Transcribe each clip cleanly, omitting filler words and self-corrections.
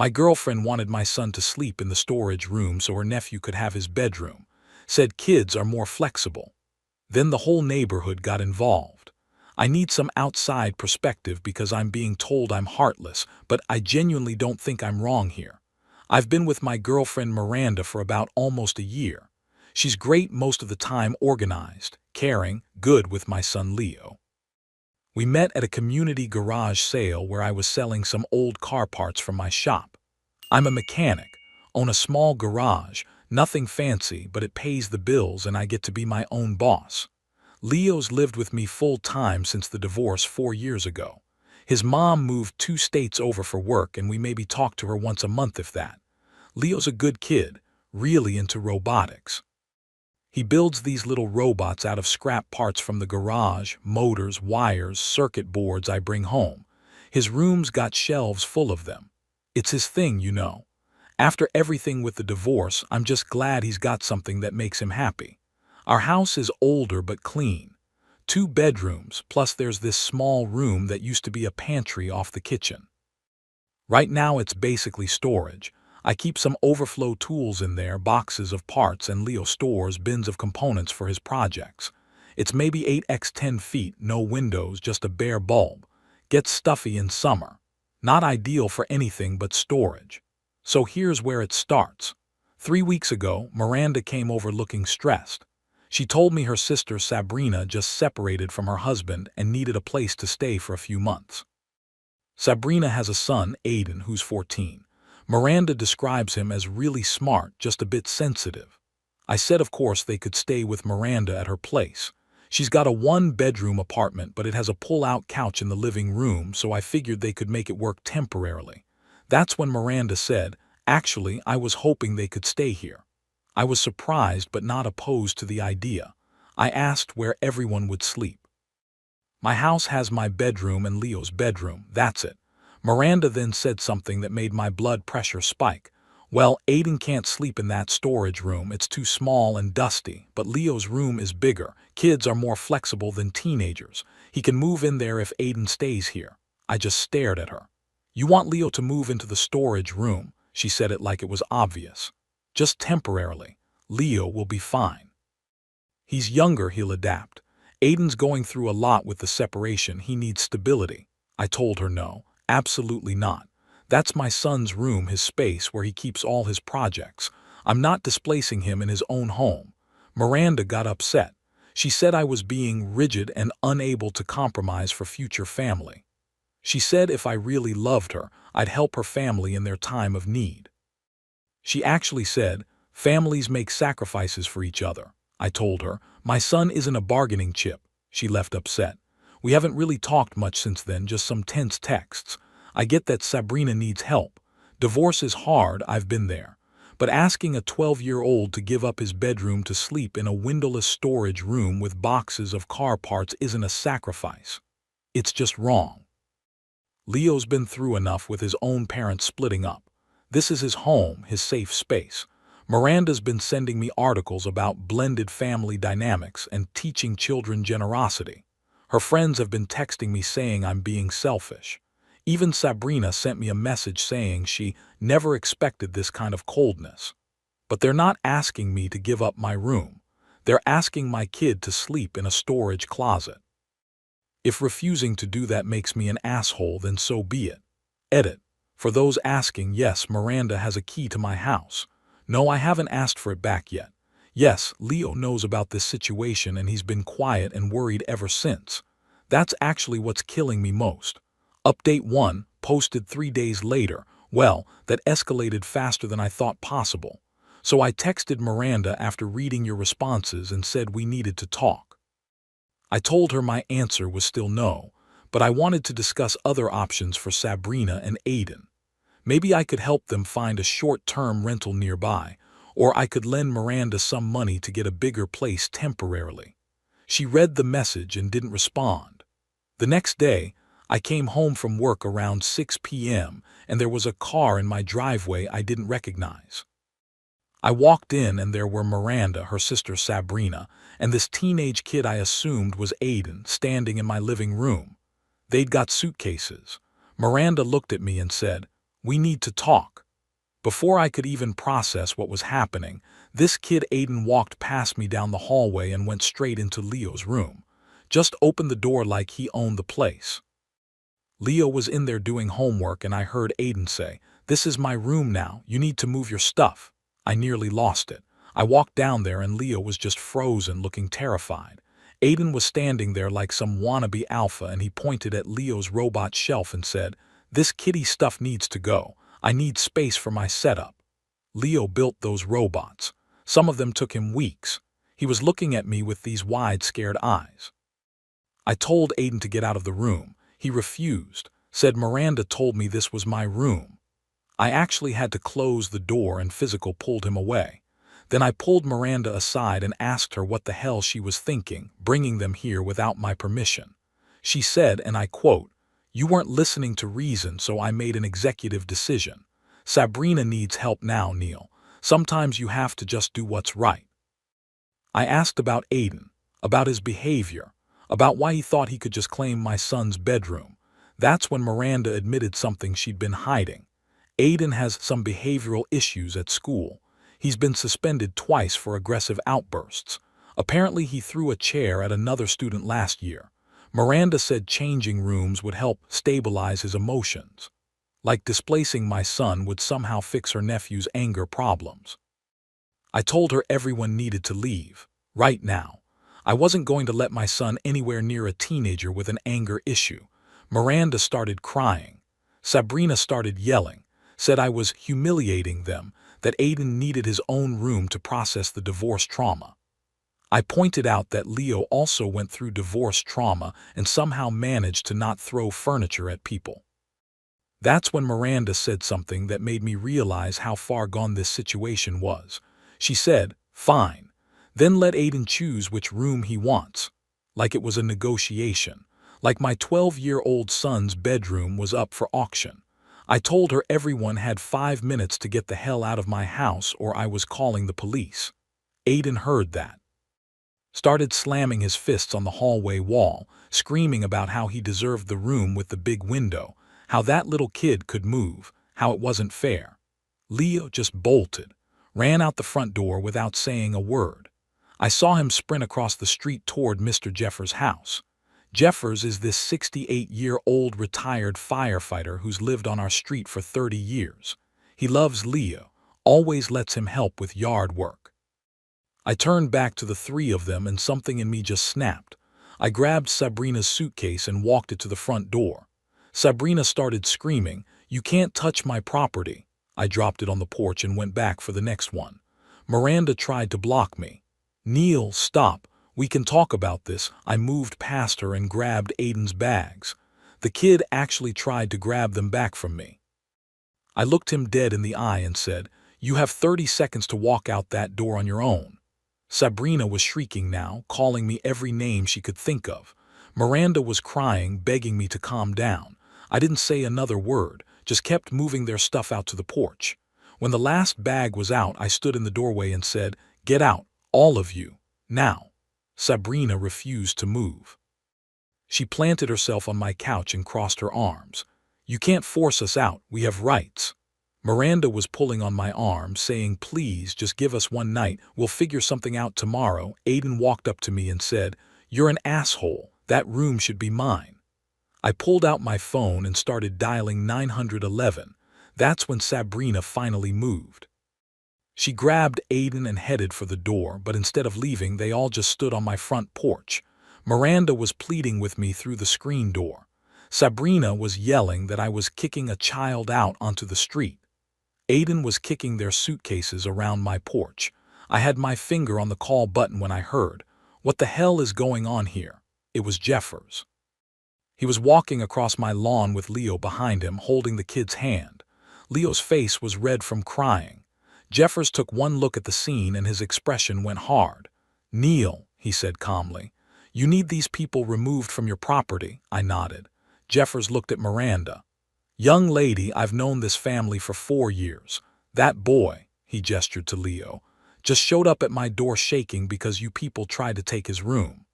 My girlfriend wanted my son to sleep in the storage room so her nephew could have his bedroom. Said kids are more flexible. Then the whole neighborhood got involved. I need some outside perspective because I'm being told I'm heartless, but I genuinely don't think I'm wrong here. I've been with my girlfriend Miranda for about almost a year. She's great most of the time, organized, caring, good with my son Leo. We met at a community garage sale where I was selling some old car parts from my shop. I'm a mechanic, own a small garage, nothing fancy, but it pays the bills and I get to be my own boss. Leo's lived with me full-time since the divorce 4 years ago. His mom moved 2 states over for work and we maybe talk to her once a month if that. Leo's a good kid, really into robotics. He builds these little robots out of scrap parts from the garage, motors, wires, circuit boards I bring home. His room's got shelves full of them. It's his thing, you know. After everything with the divorce, I'm just glad he's got something that makes him happy. Our house is older but clean. 2 bedrooms, plus there's this small room that used to be a pantry off the kitchen. Right now it's basically storage. I keep some overflow tools in there, boxes of parts, and Leo stores bins of components for his projects. It's maybe 8x10 feet, no windows, just a bare bulb. Gets stuffy in summer. Not ideal for anything but storage. So here's where it starts. 3 weeks ago, Miranda came over looking stressed. She told me her sister Sabrina just separated from her husband and needed a place to stay for a few months. Sabrina has a son, Aiden, who's 14. Miranda describes him as really smart, just a bit sensitive. I said of course they could stay with Miranda at her place. She's got a 1-bedroom apartment, but it has a pull-out couch in the living room, so I figured they could make it work temporarily. That's when Miranda said, "Actually, I was hoping they could stay here." I was surprised but not opposed to the idea. I asked where everyone would sleep. "My house has my bedroom and Leo's bedroom, that's it." Miranda then said something that made my blood pressure spike. "Well, Aiden can't sleep in that storage room, it's too small and dusty, but Leo's room is bigger. Kids are more flexible than teenagers. He can move in there if Aiden stays here." I just stared at her. "You want Leo to move into the storage room?" She said it like it was obvious. "Just temporarily. Leo will be fine. He's younger, he'll adapt. Aiden's going through a lot with the separation, he needs stability." I told her no, absolutely not. That's my son's room, his space where he keeps all his projects. I'm not displacing him in his own home. Miranda got upset. She said I was being rigid and unable to compromise for future family. She said if I really loved her, I'd help her family in their time of need. She actually said, "Families make sacrifices for each other." I told her, "My son isn't a bargaining chip." She left upset. We haven't really talked much since then, just some tense texts. I get that Sabrina needs help. Divorce is hard, I've been there. But asking a 12-year-old to give up his bedroom to sleep in a windowless storage room with boxes of car parts isn't a sacrifice. It's just wrong. Leo's been through enough with his own parents splitting up. This is his home, his safe space. Miranda's been sending me articles about blended family dynamics and teaching children generosity. Her friends have been texting me saying I'm being selfish. Even Sabrina sent me a message saying she never expected this kind of coldness. But they're not asking me to give up my room. They're asking my kid to sleep in a storage closet. If refusing to do that makes me an asshole, then so be it. Edit. For those asking, yes, Miranda has a key to my house. No, I haven't asked for it back yet. Yes, Leo knows about this situation and he's been quiet and worried ever since. That's actually what's killing me most. Update 1, posted 3 days later. Well, that escalated faster than I thought possible. So I texted Miranda after reading your responses and said we needed to talk. I told her my answer was still no, but I wanted to discuss other options for Sabrina and Aiden. Maybe I could help them find a short-term rental nearby, or I could lend Miranda some money to get a bigger place temporarily. She read the message and didn't respond. The next day, I came home from work around 6 p.m. and there was a car in my driveway I didn't recognize. I walked in and there were Miranda, her sister Sabrina, and this teenage kid I assumed was Aiden standing in my living room. They'd got suitcases. Miranda looked at me and said, "We need to talk." Before I could even process what was happening, this kid Aiden walked past me down the hallway and went straight into Leo's room. Just opened the door like he owned the place. Leo was in there doing homework and I heard Aiden say, "This is my room now, you need to move your stuff." I nearly lost it. I walked down there and Leo was just frozen, looking terrified. Aiden was standing there like some wannabe alpha and he pointed at Leo's robot shelf and said, "This kitty stuff needs to go. I need space for my setup." Leo built those robots. Some of them took him weeks. He was looking at me with these wide, scared eyes. I told Aiden to get out of the room. He refused, said Miranda told me this was my room. I actually had to close the door and physical pulled him away. Then I pulled Miranda aside and asked her what the hell she was thinking, bringing them here without my permission. She said, and I quote, "You weren't listening to reason, so I made an executive decision. Sabrina needs help now, Neil. Sometimes you have to just do what's right." I asked about Aiden, about his behavior, about why he thought he could just claim my son's bedroom. That's when Miranda admitted something she'd been hiding. Aiden has some behavioral issues at school. He's been suspended twice for aggressive outbursts. Apparently he threw a chair at another student last year. Miranda said changing rooms would help stabilize his emotions. Like displacing my son would somehow fix her nephew's anger problems. I told her everyone needed to leave, right now. I wasn't going to let my son anywhere near a teenager with an anger issue. Miranda started crying. Sabrina started yelling, said I was humiliating them, that Aiden needed his own room to process the divorce trauma. I pointed out that Leo also went through divorce trauma and somehow managed to not throw furniture at people. That's when Miranda said something that made me realize how far gone this situation was. She said, "Fine. Then let Aiden choose which room he wants." Like it was a negotiation. Like my 12-year-old son's bedroom was up for auction. I told her everyone had 5 minutes to get the hell out of my house or I was calling the police. Aiden heard that. Started slamming his fists on the hallway wall, screaming about how he deserved the room with the big window, how that little kid could move, how it wasn't fair. Leo just bolted, ran out the front door without saying a word. I saw him sprint across the street toward Mr. Jeffers' house. Jeffers is this 68-year-old retired firefighter who's lived on our street for 30 years. He loves Leo, always lets him help with yard work. I turned back to the three of them and something in me just snapped. I grabbed Sabrina's suitcase and walked it to the front door. Sabrina started screaming, "You can't touch my property." I dropped it on the porch and went back for the next one. Miranda tried to block me. "Neil, stop. We can talk about this." I moved past her and grabbed Aiden's bags. The kid actually tried to grab them back from me. I looked him dead in the eye and said, "You have 30 seconds to walk out that door on your own." Sabrina was shrieking now, calling me every name she could think of. Miranda was crying, begging me to calm down. I didn't say another word, just kept moving their stuff out to the porch. When the last bag was out, I stood in the doorway and said, "Get out, all of you, now." Sabrina refused to move. She planted herself on my couch and crossed her arms. "You can't force us out, we have rights." Miranda was pulling on my arm, saying, "Please, just give us one night, we'll figure something out tomorrow." Aiden walked up to me and said, "You're an asshole, that room should be mine." I pulled out my phone and started dialing 911. That's when Sabrina finally moved. She grabbed Aiden and headed for the door, but instead of leaving, they all just stood on my front porch. Miranda was pleading with me through the screen door. Sabrina was yelling that I was kicking a child out onto the street. Aiden was kicking their suitcases around my porch. I had my finger on the call button when I heard, "What the hell is going on here?" It was Jeffers. He was walking across my lawn with Leo behind him, holding the kid's hand. Leo's face was red from crying. Jeffers took one look at the scene and his expression went hard. "Neil," he said calmly, "you need these people removed from your property." I nodded. Jeffers looked at Miranda. "Young lady, I've known this family for 4 years. That boy," he gestured to Leo, "just showed up at my door shaking because you people tried to take his room.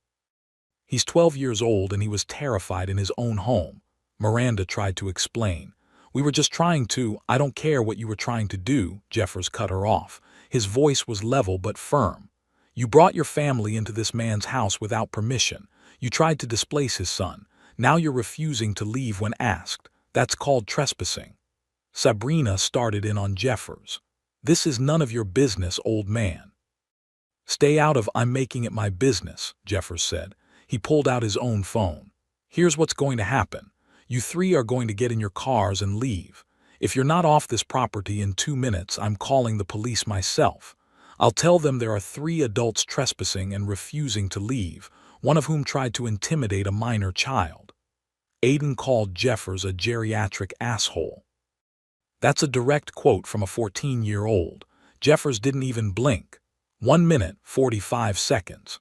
He's 12 years old and he was terrified in his own home." Miranda tried to explain. We were just trying to, I don't care what you were trying to do, Jeffers cut her off. His voice was level but firm. You brought your family into this man's house without permission. You tried to displace his son. Now you're refusing to leave when asked. That's called trespassing. Sabrina started in on Jeffers. This is none of your business, old man. Stay out of I'm making it my business, Jeffers said. He pulled out his own phone. Here's what's going to happen. You three are going to get in your cars and leave. If you're not off this property in 2 minutes, I'm calling the police myself. I'll tell them there are 3 adults trespassing and refusing to leave, one of whom tried to intimidate a minor child. Aiden called Jeffers a geriatric asshole. That's a direct quote from a 14-year-old. Jeffers didn't even blink. 1 minute, 45 seconds.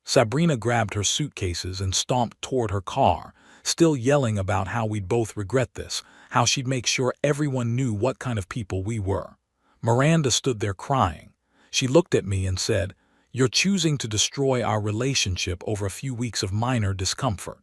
Sabrina grabbed her suitcases and stomped toward her car, still yelling about how we'd both regret this, how she'd make sure everyone knew what kind of people we were. Miranda stood there crying. She looked at me and said, "You're choosing to destroy our relationship over a few weeks of minor discomfort."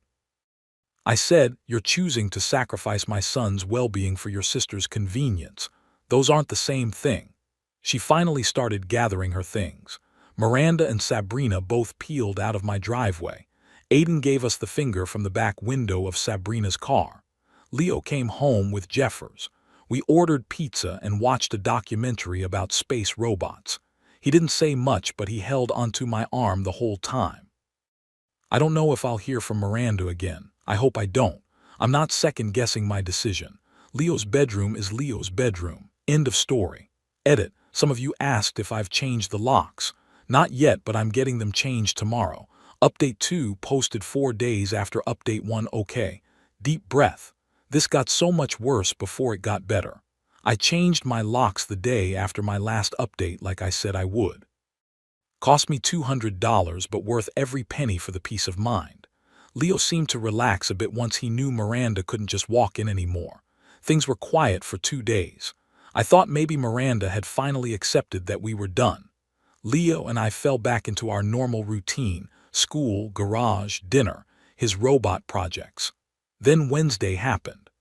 I said, "You're choosing to sacrifice my son's well-being for your sister's convenience. Those aren't the same thing." She finally started gathering her things. Miranda and Sabrina both peeled out of my driveway. Aiden gave us the finger from the back window of Sabrina's car. Leo came home with Jeffers. We ordered pizza and watched a documentary about space robots. He didn't say much, but he held onto my arm the whole time. I don't know if I'll hear from Miranda again. I hope I don't. I'm not second-guessing my decision. Leo's bedroom is Leo's bedroom. End of story. Edit. Some of you asked if I've changed the locks. Not yet, but I'm getting them changed tomorrow. Update 2 posted 4 days after Update 1. Okay. Deep breath. This got so much worse before it got better. I changed my locks the day after my last update like I said I would. Cost me $200, but worth every penny for the peace of mind. Leo seemed to relax a bit once he knew Miranda couldn't just walk in anymore. Things were quiet for 2 days. I thought maybe Miranda had finally accepted that we were done. Leo and I fell back into our normal routine: school, garage, dinner, his robot projects. Then Wednesday happened.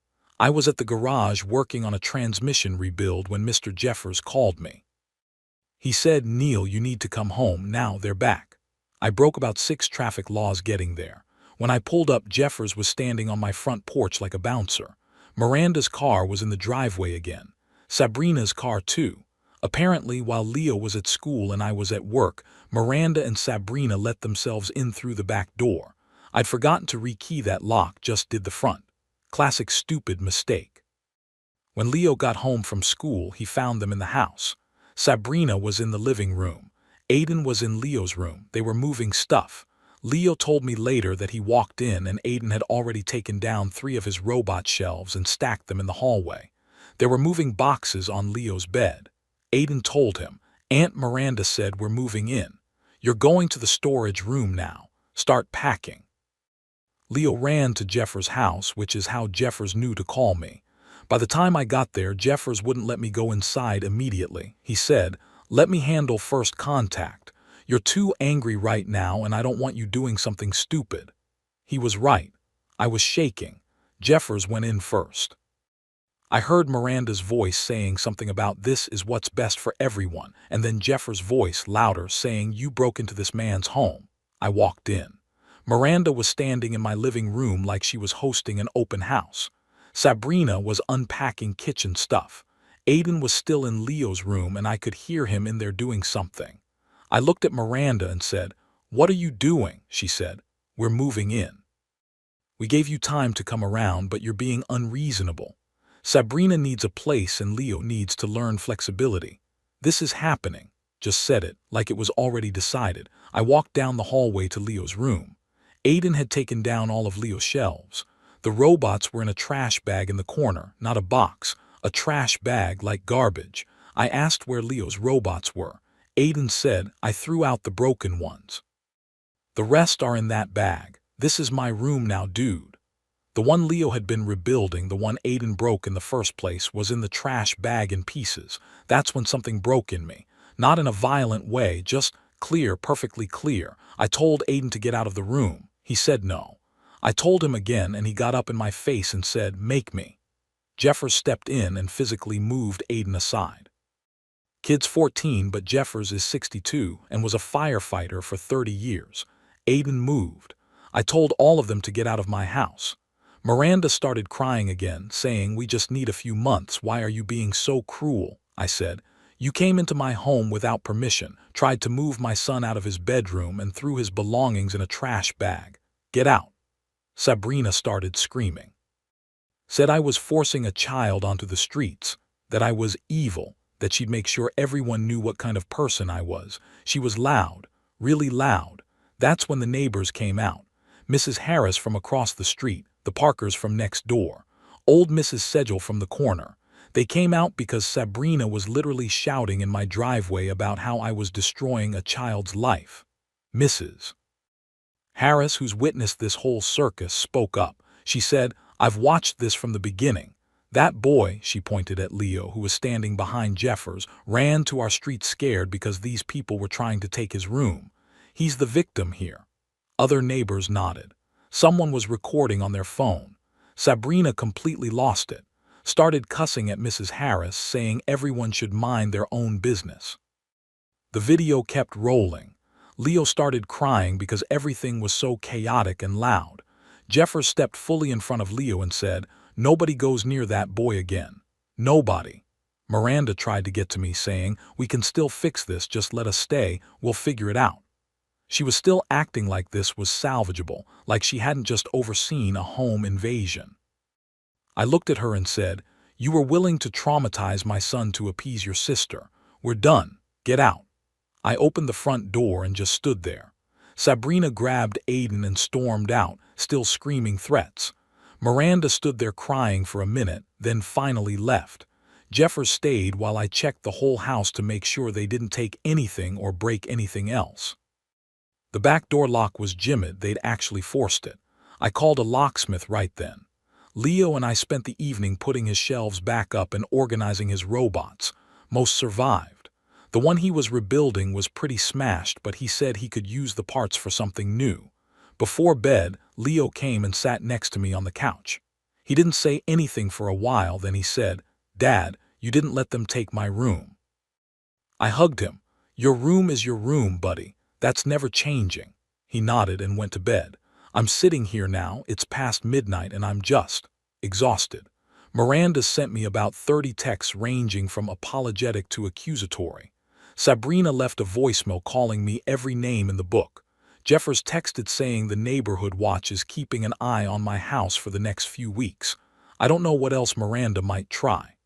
I was at the garage working on a transmission rebuild when Mr. Jeffers called me. He said, "Neil, you need to come home now, they're back." I broke about 6 traffic laws getting there. When I pulled up, Jeffers was standing on my front porch like a bouncer. Miranda's car was in the driveway again. Sabrina's car too. Apparently, while Leo was at school and I was at work, Miranda and Sabrina let themselves in through the back door. I'd forgotten to rekey that lock, just did the front. Classic stupid mistake. When Leo got home from school, he found them in the house. Sabrina was in the living room. Aiden was in Leo's room. They were moving stuff. Leo told me later that he walked in and Aiden had already taken down 3 of his robot shelves and stacked them in the hallway. There were moving boxes on Leo's bed. Aiden told him, "Aunt Miranda said we're moving in. You're going to the storage room now. Start packing." Leo ran to Jeffers' house, which is how Jeffers knew to call me. By the time I got there, Jeffers wouldn't let me go inside immediately. He said, "Let me handle first contact. You're too angry right now and I don't want you doing something stupid." He was right. I was shaking. Jeffers went in first. I heard Miranda's voice saying something about "this is what's best for everyone," and then Jeffers' voice louder saying, "You broke into this man's home." I walked in. Miranda was standing in my living room like she was hosting an open house. Sabrina was unpacking kitchen stuff. Aiden was still in Leo's room and I could hear him in there doing something. I looked at Miranda and said, "What are you doing?" She said, "We're moving in." "We gave you time to come around, but you're being unreasonable. Sabrina needs a place and Leo needs to learn flexibility. This is happening." Just said it, like it was already decided. I walked down the hallway to Leo's room. Aiden had taken down all of Leo's shelves. The robots were in a trash bag in the corner, not a box, a trash bag like garbage. I asked where Leo's robots were. Aiden said, "I threw out the broken ones. The rest are in that bag. This is my room now, dude." The one Leo had been rebuilding, the one Aiden broke in the first place, was in the trash bag in pieces. That's when something broke in me. Not in a violent way, just clear, perfectly clear. I told Aiden to get out of the room. He said no. I told him again and he got up in my face and said, "Make me." Jeffers stepped in and physically moved Aiden aside. Kid's 14, but Jeffers is 62 and was a firefighter for 30 years. Aiden moved. I told all of them to get out of my house. Miranda started crying again, saying, "We just need a few months. Why are you being so cruel?" I said, "You came into my home without permission, tried to move my son out of his bedroom and threw his belongings in a trash bag. Get out." Sabrina started screaming. Said I was forcing a child onto the streets, that I was evil, that she'd make sure everyone knew what kind of person I was. She was loud, really loud. That's when the neighbors came out. Mrs. Harris from across the street, the Parkers from next door, old Mrs. Sedgel from the corner. They came out because Sabrina was literally shouting in my driveway about how I was destroying a child's life. Mrs. Harris, who's witnessed this whole circus, spoke up. She said, "I've watched this from the beginning. That boy," she pointed at Leo, who was standing behind Jeffers, "ran to our street scared because these people were trying to take his room. He's the victim here." Other neighbors nodded. Someone was recording on their phone. Sabrina completely lost it. Started cussing at Mrs. Harris, saying everyone should mind their own business. The video kept rolling. Leo started crying because everything was so chaotic and loud. Jeffers stepped fully in front of Leo and said, "Nobody goes near that boy again. Nobody." Miranda tried to get to me, saying, "We can still fix this, just let us stay, we'll figure it out." She was still acting like this was salvageable, like she hadn't just overseen a home invasion. I looked at her and said, "You were willing to traumatize my son to appease your sister. We're done. Get out." I opened the front door and just stood there. Sabrina grabbed Aiden and stormed out, still screaming threats. Miranda stood there crying for a minute, then finally left. Jeffers stayed while I checked the whole house to make sure they didn't take anything or break anything else. The back door lock was jimmied, they'd actually forced it. I called a locksmith right then. Leo and I spent the evening putting his shelves back up and organizing his robots. Most survived. The one he was rebuilding was pretty smashed, but he said he could use the parts for something new. Before bed, Leo came and sat next to me on the couch. He didn't say anything for a while, then he said, "Dad, you didn't let them take my room." I hugged him. "Your room is your room, buddy. That's never changing." He nodded and went to bed. I'm sitting here now, it's past midnight, and I'm just exhausted. Miranda sent me about 30 texts ranging from apologetic to accusatory. Sabrina left a voicemail calling me every name in the book. Jeffers texted saying the neighborhood watch is keeping an eye on my house for the next few weeks. I don't know what else Miranda might try.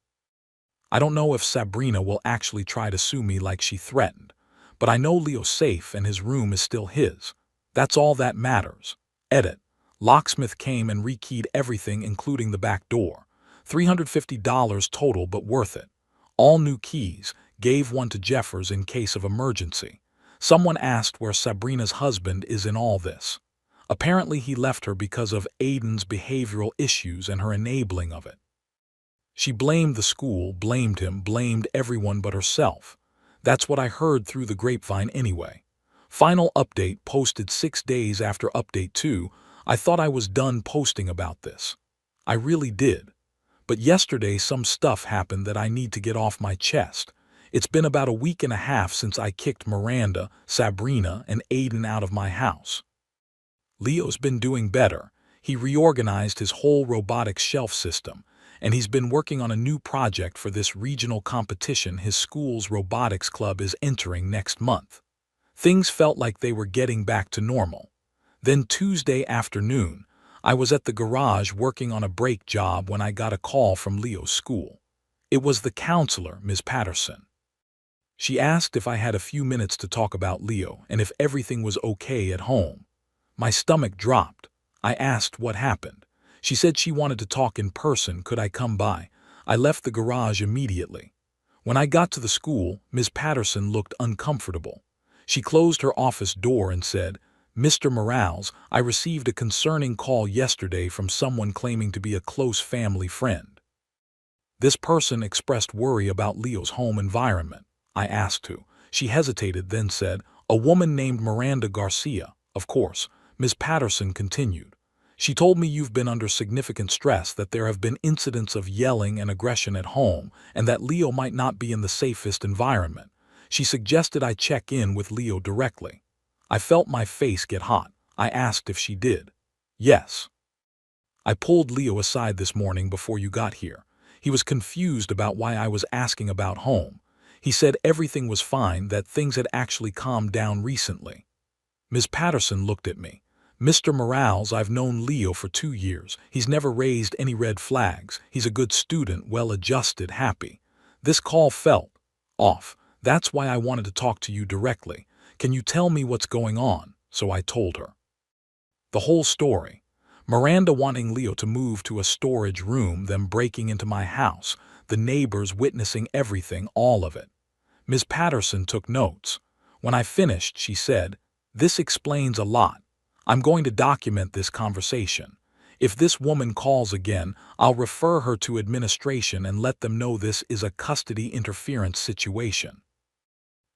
I don't know if Sabrina will actually try to sue me like she threatened. But I know Leo's safe and his room is still his. That's all that matters. Edit. Locksmith came and rekeyed everything including the back door. $350 total, but worth it. All new keys, gave one to Jeffers in case of emergency. Someone asked where Sabrina's husband is in all this. Apparently he left her because of Aiden's behavioral issues and her enabling of it. She blamed the school, blamed him, blamed everyone but herself. That's what I heard through the grapevine anyway. Final update posted 6 days after update 2. I thought I was done posting about this. I really did. But yesterday some stuff happened that I need to get off my chest. It's been about a week and a half since I kicked Miranda, Sabrina, and Aiden out of my house. Leo's been doing better. He reorganized his whole robotics shelf system, and he's been working on a new project for this regional competition his school's robotics club is entering next month. Things felt like they were getting back to normal. Then Tuesday afternoon, I was at the garage working on a brake job when I got a call from Leo's school. It was the counselor, Ms. Patterson. She asked if I had a few minutes to talk about Leo and if everything was okay at home. My stomach dropped. I asked what happened. She said she wanted to talk in person. Could I come by? I left the garage immediately. When I got to the school, Ms. Patterson looked uncomfortable. She closed her office door and said, "Mr. Morales, I received a concerning call yesterday from someone claiming to be a close family friend." This person expressed worry about Leo's home environment. I asked who. She hesitated, then said, "A woman named Miranda Garcia." Of course, Ms. Patterson continued. She told me you've been under significant stress, that there have been incidents of yelling and aggression at home, and that Leo might not be in the safest environment. She suggested I check in with Leo directly. I felt my face get hot. I asked if she did. Yes. I pulled Leo aside this morning before you got here. He was confused about why I was asking about home. He said everything was fine, that things had actually calmed down recently. Ms. Patterson looked at me. Mr. Morales, I've known Leo for 2 years. He's never raised any red flags. He's a good student, well-adjusted, happy. This call felt off. That's why I wanted to talk to you directly. Can you tell me what's going on? So I told her the whole story. Miranda wanting Leo to move to a storage room, them breaking into my house, the neighbors witnessing everything, all of it. Ms. Patterson took notes. When I finished, she said, "This explains a lot. I'm going to document this conversation. If this woman calls again, I'll refer her to administration and let them know this is a custody interference situation."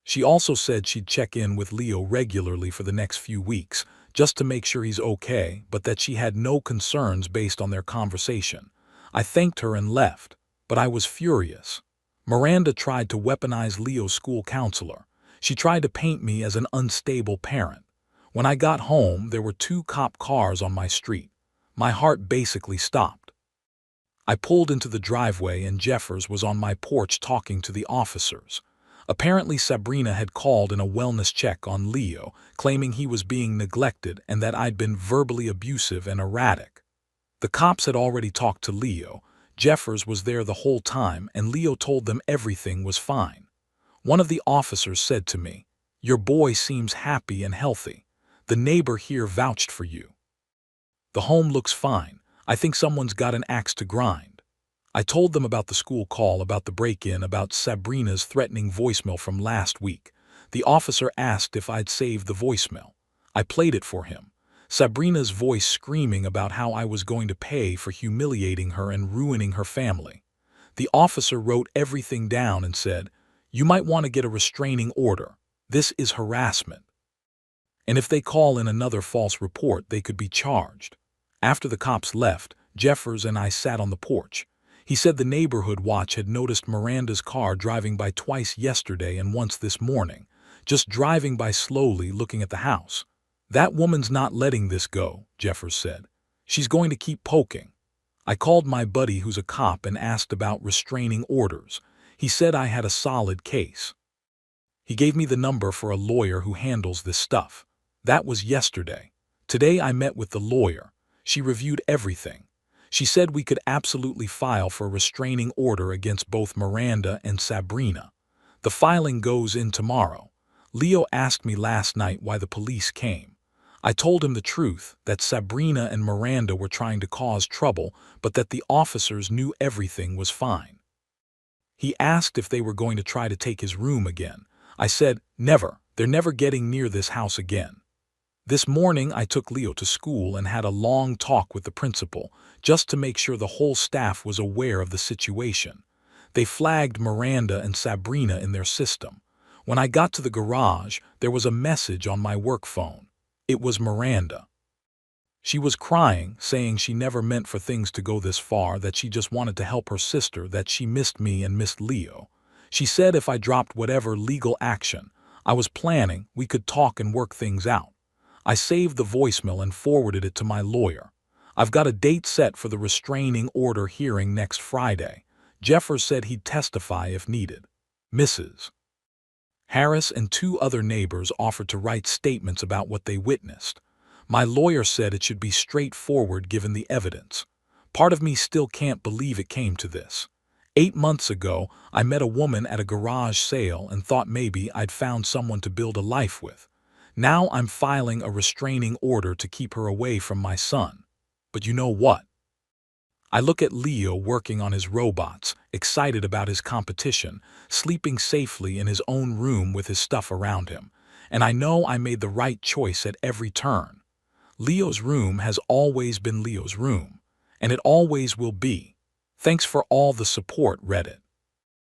She also said she'd check in with Leo regularly for the next few weeks, just to make sure he's okay, but that she had no concerns based on their conversation. I thanked her and left, but I was furious. Miranda tried to weaponize Leo's school counselor. She tried to paint me as an unstable parent. When I got home, there were 2 cop cars on my street. My heart basically stopped. I pulled into the driveway and Jeffers was on my porch talking to the officers. Apparently Sabrina had called in a wellness check on Leo, claiming he was being neglected and that I'd been verbally abusive and erratic. The cops had already talked to Leo. Jeffers was there the whole time and Leo told them everything was fine. One of the officers said to me, "Your boy seems happy and healthy. The neighbor here vouched for you. The home looks fine. I think someone's got an axe to grind." I told them about the school call, about the break-in, about Sabrina's threatening voicemail from last week. The officer asked if I'd saved the voicemail. I played it for him. Sabrina's voice screaming about how I was going to pay for humiliating her and ruining her family. The officer wrote everything down and said, "You might want to get a restraining order. This is harassment. And if they call in another false report, they could be charged." After the cops left, Jeffers and I sat on the porch. He said the neighborhood watch had noticed Miranda's car driving by twice yesterday and once this morning, just driving by slowly, looking at the house. "That woman's not letting this go," Jeffers said. "She's going to keep poking." I called my buddy who's a cop and asked about restraining orders. He said I had a solid case. He gave me the number for a lawyer who handles this stuff. That was yesterday. Today I met with the lawyer. She reviewed everything. She said we could absolutely file for a restraining order against both Miranda and Sabrina. The filing goes in tomorrow. Leo asked me last night why the police came. I told him the truth, that Sabrina and Miranda were trying to cause trouble, but that the officers knew everything was fine. He asked if they were going to try to take his room again. I said, "Never. They're never getting near this house again." This morning I took Leo to school and had a long talk with the principal, just to make sure the whole staff was aware of the situation. They flagged Miranda and Sabrina in their system. When I got to the garage, there was a message on my work phone. It was Miranda. She was crying, saying she never meant for things to go this far, that she just wanted to help her sister, that she missed me and missed Leo. She said if I dropped whatever legal action I was planning, we could talk and work things out. I saved the voicemail and forwarded it to my lawyer. I've got a date set for the restraining order hearing next Friday. Jeffers said he'd testify if needed. Mrs. Harris and 2 other neighbors offered to write statements about what they witnessed. My lawyer said it should be straightforward given the evidence. Part of me still can't believe it came to this. 8 months ago, I met a woman at a garage sale and thought maybe I'd found someone to build a life with. Now I'm filing a restraining order to keep her away from my son. But you know what? I look at Leo working on his robots, excited about his competition, sleeping safely in his own room with his stuff around him, and I know I made the right choice at every turn. Leo's room has always been Leo's room, and it always will be. Thanks for all the support, Reddit.